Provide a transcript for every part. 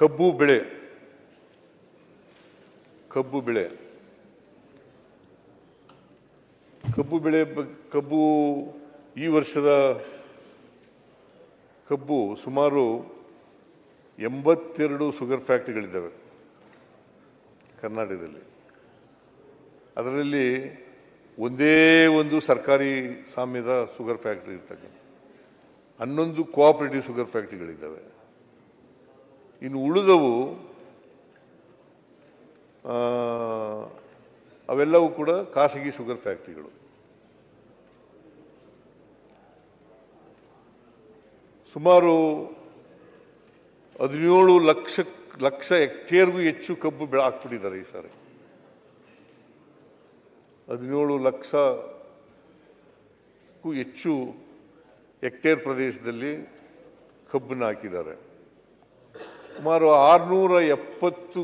ಕಬ್ಬು ಬೆಳೆ ಕಬ್ಬು ಈ ವರ್ಷದ ಕಬ್ಬು ಸುಮಾರು 82 ಶುಗರ್ ಫ್ಯಾಕ್ಟರಿಗಳಿದ್ದಾವೆ ಕರ್ನಾಟಕದಲ್ಲಿ. ಅದರಲ್ಲಿ ಒಂದೇ ಒಂದು ಸರ್ಕಾರಿ ಸ್ವಾಮ್ಯದ ಶುಗರ್ ಫ್ಯಾಕ್ಟರಿ ಇರ್ತಕ್ಕಂಥ 11 ಕೋಆಪರೇಟಿವ್ ಶುಗರ್ ಫ್ಯಾಕ್ಟರಿಗಳಿದ್ದಾವೆ. ಇನ್ನು ಉಳಿದವು ಅವೆಲ್ಲವೂ ಕೂಡ ಖಾಸಗಿ ಶುಗರ್ ಫ್ಯಾಕ್ಟರಿಗಳು. ಸುಮಾರು 17 ಲಕ್ಷ ಹೆಕ್ಟೇರ್ಗೂ ಹೆಚ್ಚು ಕಬ್ಬು ಹಾಕ್ಬಿಟ್ಟಿದ್ದಾರೆ ಈ ಸಾರಿ. 17 ಲಕ್ಷಕ್ಕೂ ಹೆಚ್ಚು ಹೆಕ್ಟೇರ್ ಪ್ರದೇಶದಲ್ಲಿ ಕಬ್ಬನ್ನು ಹಾಕಿದ್ದಾರೆ. ಸುಮಾರು 670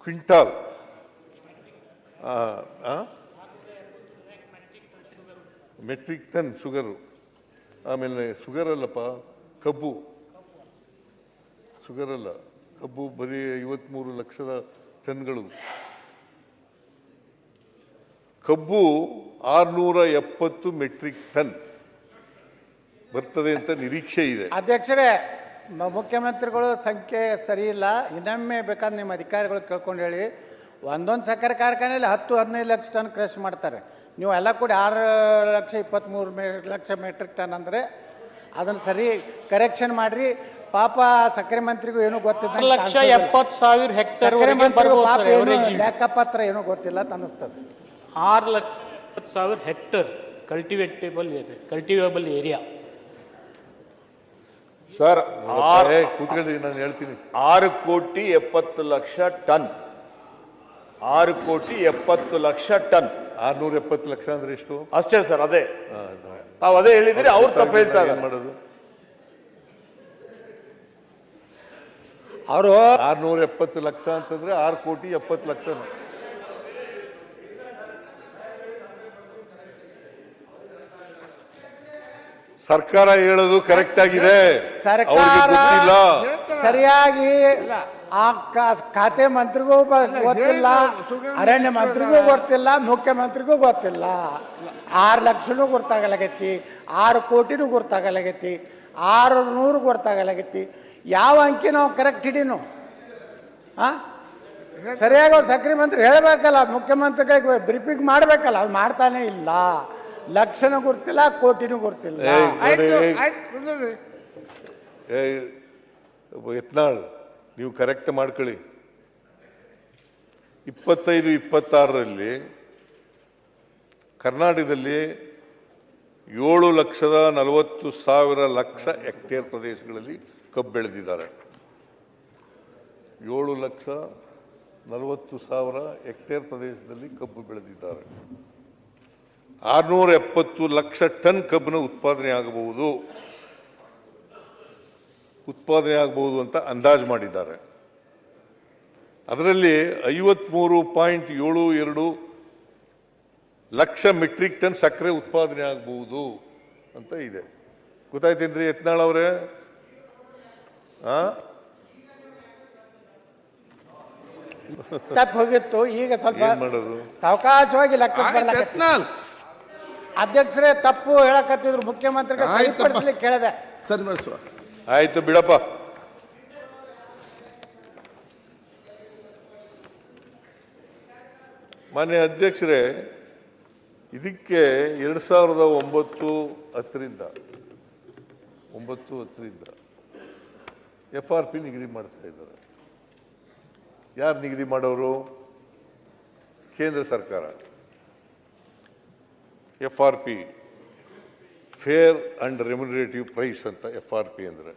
ಕ್ವಿಂಟಾಲ್ ಮೆಟ್ರಿಕ್ ಟನ್ ಶುಗರು. ಆಮೇಲೆ ಶುಗರ್ ಅಲ್ಲಪ್ಪ, ಕಬ್ಬು ಶುಗರ್ ಅಲ್ಲ, ಕಬ್ಬು ಬರೀ 53 ಲಕ್ಷದ ಟನ್ಗಳು. ಕಬ್ಬು 670 ಮೆಟ್ರಿಕ್ ಟನ್ ಬರ್ತದೆ ಅಂತ ನಿರೀಕ್ಷೆ ಇದೆ. ಅಧ್ಯಕ್ಷರೇ, ಮುಖ್ಯಮಂತ್ರಿಗಳು ಸಂಖ್ಯೆ ಸರಿ ಇಲ್ಲ. ಇನ್ನೊಮ್ಮೆ ಬೇಕಾದ್ರೆ ನಿಮ್ಮ ಅಧಿಕಾರಿಗಳು ಕೇಳ್ಕೊಂಡು ಹೇಳಿ. ಒಂದೊಂದು ಸಕ್ಕರೆ ಕಾರ್ಖಾನೆಯಲ್ಲಿ 10-15 ಲಕ್ಷ ಟನ್ ಕ್ರಶ್ ಮಾಡ್ತಾರೆ. ನೀವು ಎಲ್ಲ ಕೂಡಿ 6,23,00,000 ಮೆಟ್ರಿಕ್ ಟನ್ ಅಂದರೆ ಅದನ್ನು ಸರಿ ಕರೆಕ್ಷನ್ ಮಾಡ್ರಿ. ಪಾಪ ಸಕ್ಕರೆ ಮಂತ್ರಿಗೂ ಏನೂ ಗೊತ್ತಿಲ್ಲ. 1,70,000 ಹೆಕ್ಟೇರ್ ಲೆಕ್ಕಪತ್ರ ಏನೂ ಗೊತ್ತಿಲ್ಲ ಅಂತ ಅನ್ನಿಸ್ತದೆ. 6,70,000 ಹೆಕ್ಟೇರ್ ಕಲ್ಟಿವೇಬಲ್ ಏರಿಯಾ. ಸರ್, ಕೂತ್ಕೊಳ್ಳಿ, ನಾನು ಹೇಳ್ತೀನಿ. 6,70,00,000 ಟನ್. 6,70,00,000 ಟನ್. 670 ಲಕ್ಷ ಅಂದ್ರೆ ಎಷ್ಟು? ಅಷ್ಟೇ ಸರ್, ಅದೇ ತಾವು ಅದೇ ಹೇಳಿದ್ರಿ. ಅವ್ರು ತಪ್ಪು ಹೇಳ್ತಾರೆ. ಮಾಡೋದು ಅವರು 670 ಲಕ್ಷ ಅಂತಂದ್ರೆ 6,70,00,000. ಸರ್ಕಾರ ಹೇಳೋದು ಕರೆಕ್ಟ್ ಆಗಿದೆ. ಸರ್ಕಾರ ಸರಿಯಾಗಿ ಆ ಖಾತೆ ಮಂತ್ರಿಗೂ ಗೊತ್ತಿಲ್ಲ, ಅರಣ್ಯ ಮಂತ್ರಿಗೂ ಗೊತ್ತಿಲ್ಲ, ಮುಖ್ಯಮಂತ್ರಿಗೂ ಗೊತ್ತಿಲ್ಲ. 6 ಲಕ್ಷನೂ ಗೊತ್ತಾಗಲಾಗೈತಿ, 6 ಕೋಟಿನೂ ಗೊತ್ತಾಗಲಾಗೈತಿ, 600 ಗೊತ್ತಾಗಲಾಗೈತಿ. ಯಾವ ಅಂಕಿ ನಾವು ಕರೆಕ್ಟ್ ಹಿಡೀನು? ಸರಿಯಾಗಿ ಅವ್ರು ಸಕ್ರೆ ಮಂತ್ರಿ ಹೇಳಬೇಕಲ್ಲ, ಮುಖ್ಯಮಂತ್ರಿಗೆ ಬ್ರೀಫಿಂಗ್ ಮಾಡಬೇಕಲ್ಲ. ಅವ್ರು ಮಾಡ್ತಾನೆ ಇಲ್ಲ. ಲಕ್ಷನೂ ಗೊತ್ತಿಲ್ಲ, ಕೋಟಿನೂ ಗೊತ್ತಿಲ್ಲ. ಯತ್ನಾಳ್, ನೀವು ಕರೆಕ್ಟ್ ಮಾಡ್ಕೊಳ್ಳಿ. 25-26ರಲ್ಲಿ ಕರ್ನಾಟಕದಲ್ಲಿ 7,40,00,000 ಹೆಕ್ಟೇರ್ ಪ್ರದೇಶಗಳಲ್ಲಿ ಕಬ್ಬು ಬೆಳೆದಿದ್ದಾರೆ. 7,40,000 ಹೆಕ್ಟೇರ್ ಪ್ರದೇಶದಲ್ಲಿ ಕಬ್ಬು ಬೆಳೆದಿದ್ದಾರೆ. 670 ಲಕ್ಷ ಟನ್ ಕಬ್ಬನ್ನು ಉತ್ಪಾದನೆ ಆಗಬಹುದು ಅಂತ ಅಂದಾಜು ಮಾಡಿದ್ದಾರೆ. ಅದರಲ್ಲಿ 53.72 ಲಕ್ಷ ಮೆಟ್ರಿಕ್ ಟನ್ ಸಕ್ಕರೆ ಉತ್ಪಾದನೆ ಆಗಬಹುದು ಅಂತ ಇದೆ. ಗೊತ್ತಾಯ್ತೇನ್ರಿ ಯತ್ನಾಳ್ ಅವರೇ? ತಪ್ಪು ಹೋಗಿತ್ತು. ಈಗ ಸ್ವಲ್ಪ ಮಾಡೋದು? ಸಾವಕಾಶವಾಗಿ ಲೆಕ್ಕ ಅಧ್ಯಕ್ಷರೇ ತಪ್ಪು ಹೇಳಕತ್ತಿದ್ರು. ಮುಖ್ಯಮಂತ್ರಿಗೆ ಸರಿಪಡಿಸ್ಲಿಕ್ಕೆ ಕೇಳಿದೆ. ಸರಿ ಮಾಡಿಸುವ. ಆಯ್ತು ಬಿಡಪ್ಪ. ಮಾನ್ಯ ಅಧ್ಯಕ್ಷರೇ, ಇದಕ್ಕೆ 2009-10ರಿಂದ FRP ನಿಗದಿ ಮಾಡ್ತಾ ಇದ್ದಾರೆ. ಯಾರು ನಿಗದಿ ಮಾಡೋರು? ಕೇಂದ್ರ ಸರ್ಕಾರ. FRP fair and remunerative price ಅಂತ. FRP ಅಂದರೆ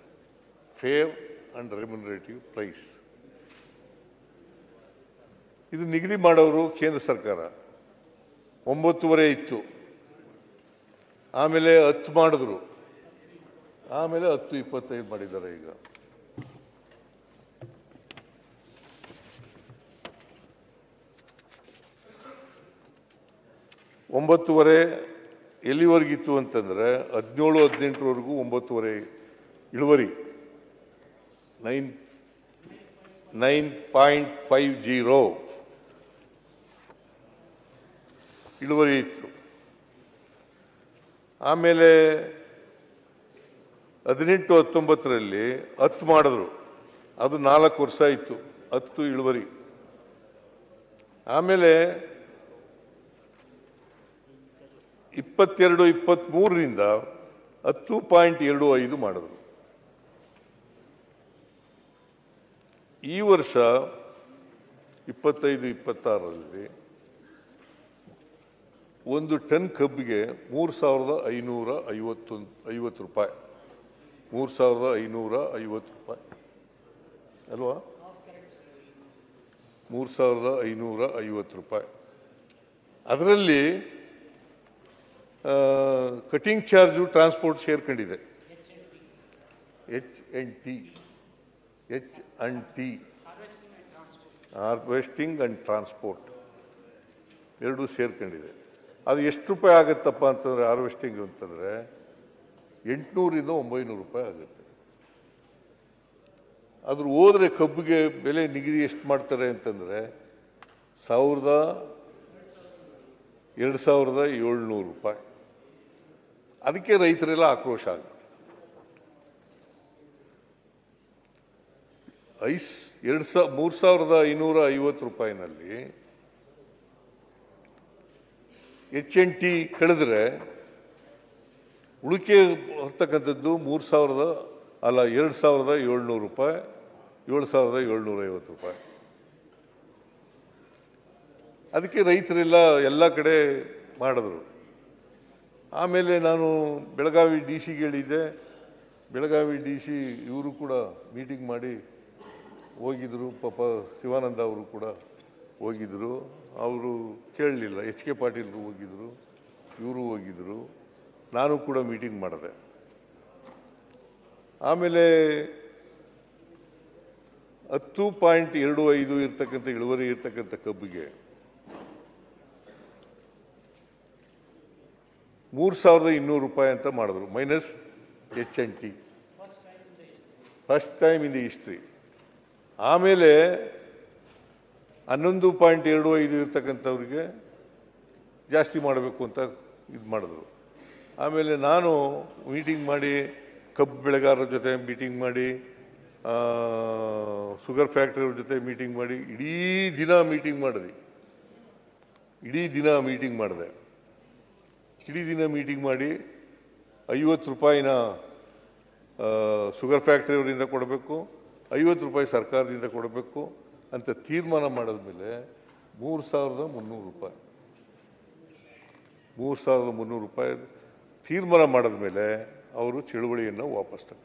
ಫೇರ್ ಅಂಡ್ ರೆಮ್ಯುನರೇಟಿವ್ ಪ್ರೈಸ್. ಇದು ನಿಗದಿ ಮಾಡೋರು ಕೇಂದ್ರ ಸರ್ಕಾರ. 9.5 ಇತ್ತು, ಆಮೇಲೆ 10 ಮಾಡಿದ್ರು, ಆಮೇಲೆ 10-25 ಮಾಡಿದ್ದಾರೆ. ಈಗ ಒಂಬತ್ತುವರೆ ಎಲ್ಲಿವರೆಗಿತ್ತು ಅಂತಂದ್ರೆ 17-18ರವರೆಗೂ 9.5 ಇಳುವರಿ, 9 9.50 ಇಳುವರಿ ಇತ್ತು. ಆಮೇಲೆ 18-19ರಲ್ಲಿ 10 ಮಾಡಿದ್ರು, ಅದು 4 ವರ್ಷ ಇತ್ತು 10 ಇಳುವರಿ. ಆಮೇಲೆ 22-23ರಿಂದ 10.25 ಮಾಡಿದ್ರು. ಈ ವರ್ಷ 25-26ರಲ್ಲಿ 1 ಟನ್ ಕಬ್ಬಿಗೆ 3,550 ರೂಪಾಯಿ, 3,550 ರೂಪಾಯಿ ಅಲ್ವಾ, 3,550 ರೂಪಾಯಿ. ಅದರಲ್ಲಿ ಕಟಿಂಗ್ ಚಾರ್ಜು ಟ್ರಾನ್ಸ್ಪೋರ್ಟ್ ಸೇರ್ಕೊಂಡಿದೆ, H&T ಹಾರ್ವೆಸ್ಟಿಂಗ್ ಅಂಡ್ ಟ್ರಾನ್ಸ್ಪೋರ್ಟ್ ಎರಡೂ ಸೇರ್ಕೊಂಡಿದೆ. ಅದು ಎಷ್ಟು ರೂಪಾಯಿ ಆಗುತ್ತಪ್ಪ ಅಂತಂದರೆ ಹಾರ್ವೆಸ್ಟಿಂಗ್ ಅಂತಂದರೆ 800-900 ರೂಪಾಯಿ ಆಗುತ್ತೆ. ಅದ್ರ ಹೋದರೆ ಕಬ್ಬಿಗೆ ಬೆಲೆ ನಿಗದಿ ಎಷ್ಟು ಮಾಡ್ತಾರೆ ಅಂತಂದರೆ 2,700 ರೂಪಾಯಿ. ಅದಕ್ಕೆ ರೈತರೆಲ್ಲ ಆಕ್ರೋಶ ಆಗುತ್ತೆ. 3,550 ರೂಪಾಯಿನಲ್ಲಿ H&T ಕಳೆದ್ರೆ ಉಳಿಕೆ ಬರ್ತಕ್ಕಂಥದ್ದು 2,700 ರೂಪಾಯಿ, 7,750 ರೂಪಾಯಿ. ಅದಕ್ಕೆ ರೈತರೆಲ್ಲ ಎಲ್ಲ ಕಡೆ ಮಾಡಿದ್ರು. ಆಮೇಲೆ ನಾನು ಬೆಳಗಾವಿ DC ಹೇಳಿದ್ದೆ. ಬೆಳಗಾವಿ DC ಇವರು ಕೂಡ ಮೀಟಿಂಗ್ ಮಾಡಿ ಹೋಗಿದ್ರು. ಪಾಪ ಶಿವಾನಂದ ಅವರು ಕೂಡ ಹೋಗಿದ್ರು. ಅವರು ಕೇಳಲಿಲ್ಲ. HK ಪಾಟೀಲ್ರು ಹೋಗಿದ್ರು, ಇವರು ಹೋಗಿದ್ರು, ನಾನು ಕೂಡ ಮೀಟಿಂಗ್ ಮಾಡಿದೆ. ಆಮೇಲೆ 10.25 ಇರ್ತಕ್ಕಂಥ ಇಳುವರಿ ಇರ್ತಕ್ಕಂಥ ಕಬ್ಬಿಗೆ 3,200 ರೂಪಾಯಿ ಅಂತ ಮಾಡಿದ್ರು, minus H&T, first time in the history. ಆಮೇಲೆ 11.25 ಇರ್ತಕ್ಕಂಥವ್ರಿಗೆ ಜಾಸ್ತಿ ಮಾಡಬೇಕು ಅಂತ ಇದು ಮಾಡಿದ್ರು. ಆಮೇಲೆ ನಾನು ಮೀಟಿಂಗ್ ಮಾಡಿ ಕಬ್ಬು ಬೆಳೆಗಾರರ ಜೊತೆ ಮೀಟಿಂಗ್ ಮಾಡಿ, ಶುಗರ್ ಫ್ಯಾಕ್ಟ್ರಿಯವ್ರ ಜೊತೆ ಮೀಟಿಂಗ್ ಮಾಡಿ, ಇಡೀ ದಿನ ಮೀಟಿಂಗ್ ಮಾಡಿದೆ. ಇಡೀ ದಿನ ಮೀಟಿಂಗ್ ಮಾಡಿ 50 ರೂಪಾಯಿನ ಶುಗರ್ ಫ್ಯಾಕ್ಟ್ರಿಯವರಿಂದ ಕೊಡಬೇಕು, 50 ರೂಪಾಯಿ ಸರ್ಕಾರದಿಂದ ಕೊಡಬೇಕು ಅಂತ ತೀರ್ಮಾನ ಮಾಡಿದ್ಮೇಲೆ 3,300 ರೂಪಾಯಿ, 3,300 ರೂಪಾಯಿ ತೀರ್ಮಾನ ಮಾಡಿದ್ಮೇಲೆ ಅವರು ಚಳುವಳಿಯನ್ನು ವಾಪಸ್ ತಗೊಂಡ್ರು.